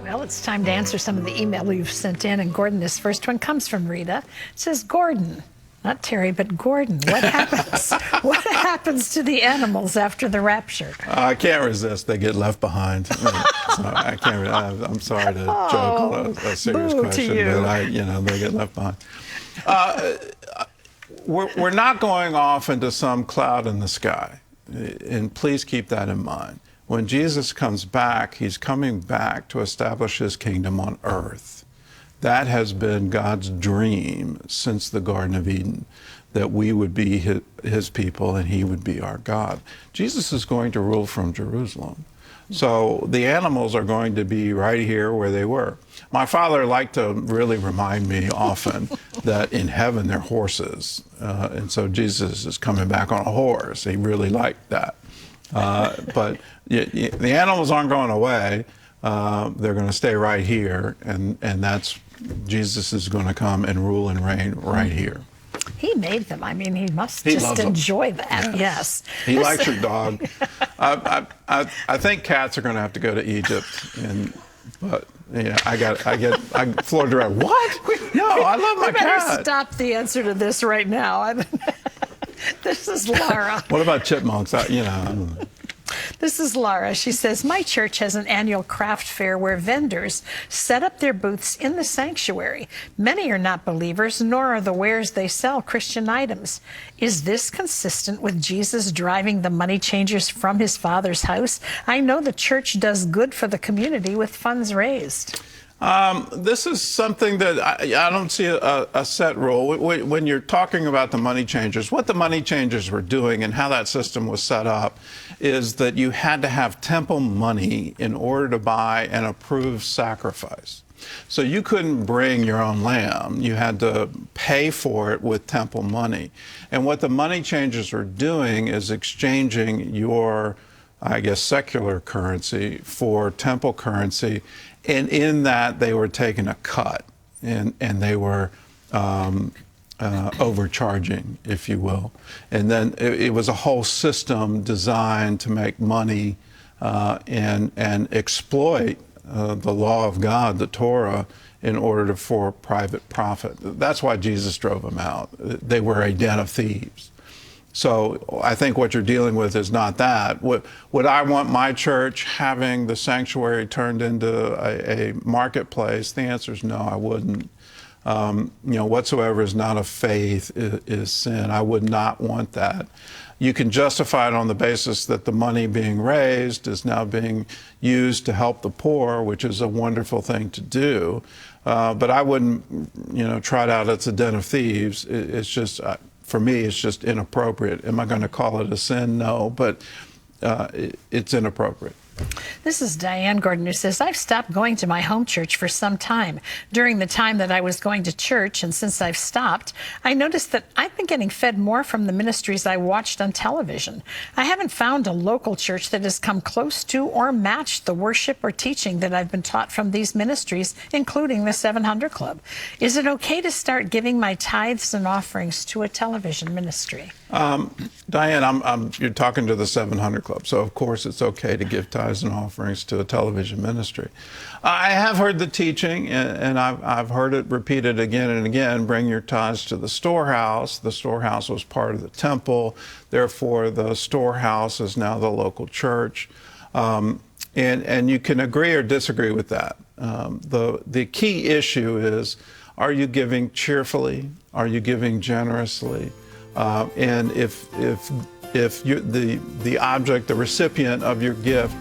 Well, it's time to answer some of the email you've sent in. And Gordon, this first one comes from Rita. It says, Gordon, not Terry, but Gordon, what happens? What happens to the animals after the rapture? I can't resist. They get left behind. So I can't. I'm sorry to joke on a serious question, but they get left behind. We're not going off into some cloud in the sky, and please keep that in mind. When Jesus comes back, he's coming back to establish his kingdom on earth. That has been God's dream since the Garden of Eden, that we would be his people and he would be our God. Jesus is going to rule from Jerusalem. So the animals are going to be right here where they were. My father liked to really remind me often that in heaven they're horses. And so Jesus is coming back on a horse. He really liked that. But the animals aren't going away. They're going to stay right here. And that's, Jesus is going to come and rule and reign right here. He made them. I mean, he must just enjoy that. Yes. He likes your dog. I think cats are going to have to go to Egypt. But yeah, I Florida Direct. What? No, I love my cat. We better stop the answer to this right now. This is Laura. What about chipmunks? I don't know. This is Laura. She says, my church has an annual craft fair where vendors set up their booths in the sanctuary. Many are not believers, nor are the wares they sell Christian items. Is this consistent with Jesus driving the money changers from his Father's house? I know the church does good for the community with funds raised. This is something that I don't see a set rule. When you're talking about the money changers, what the money changers were doing and how that system was set up is that you had to have temple money in order to buy an approved sacrifice. So you couldn't bring your own lamb. You had to pay for it with temple money. And what the money changers were doing is exchanging your, I guess, secular currency for temple currency. And in that, they were taking a cut, and they were overcharging, if you will. And then it was a whole system designed to make money and exploit the law of God, the Torah, in order for private profit. That's why Jesus drove them out. They were a den of thieves. So I think what you're dealing with is not that. Would I want my church having the sanctuary turned into a marketplace? The answer is no, I wouldn't. Whatsoever is not of faith is sin. I would not want that. You can justify it on the basis that the money being raised is now being used to help the poor, which is a wonderful thing to do. But I wouldn't, trot out it's a den of thieves. It's just... For me, it's just inappropriate. Am I going to call it a sin? No, but it's inappropriate. This is Diane Gordon, who says, I've stopped going to my home church for some time. During the time that I was going to church, and since I've stopped, I noticed that I've been getting fed more from the ministries I watched on television. I haven't found a local church that has come close to or matched the worship or teaching that I've been taught from these ministries, including the 700 Club. Is it okay to start giving my tithes and offerings to a television ministry? Diane, you're talking to the 700 Club, so of course it's okay to give tithes and offerings to a television ministry. I have heard the teaching, and I've heard it repeated again and again, bring your tithes to the storehouse. The storehouse was part of the temple, therefore the storehouse is now the local church. And you can agree or disagree with that. The key issue is, are you giving cheerfully? Are you giving generously? And if the object, the recipient of your gift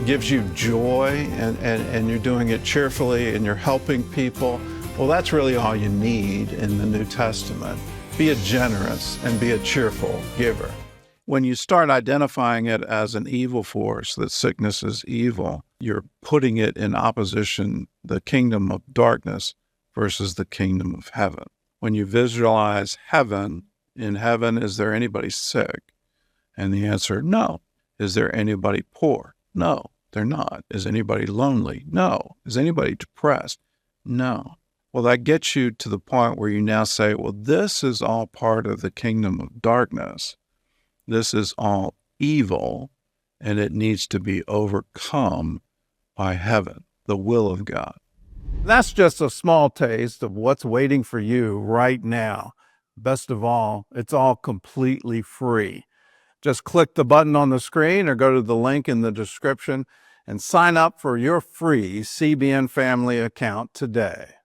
gives you joy and you're doing it cheerfully and you're helping people, well, that's really all you need in the New Testament. Be a generous and be a cheerful giver. When you start identifying it as an evil force, that sickness is evil, you're putting it in opposition, the kingdom of darkness versus the kingdom of heaven. When you visualize heaven, in heaven, is there anybody sick? And the answer, no. Is there anybody poor? No, they're not. Is anybody lonely? No. Is anybody depressed? No. Well, that gets you to the point where you now say, well, this is all part of the kingdom of darkness. This is all evil, and it needs to be overcome by heaven. the will of God. That's just a small taste of what's waiting for you right now. Best of all, it's all completely free. Just click the button on the screen or go to the link in the description and sign up for your free CBN Family account today.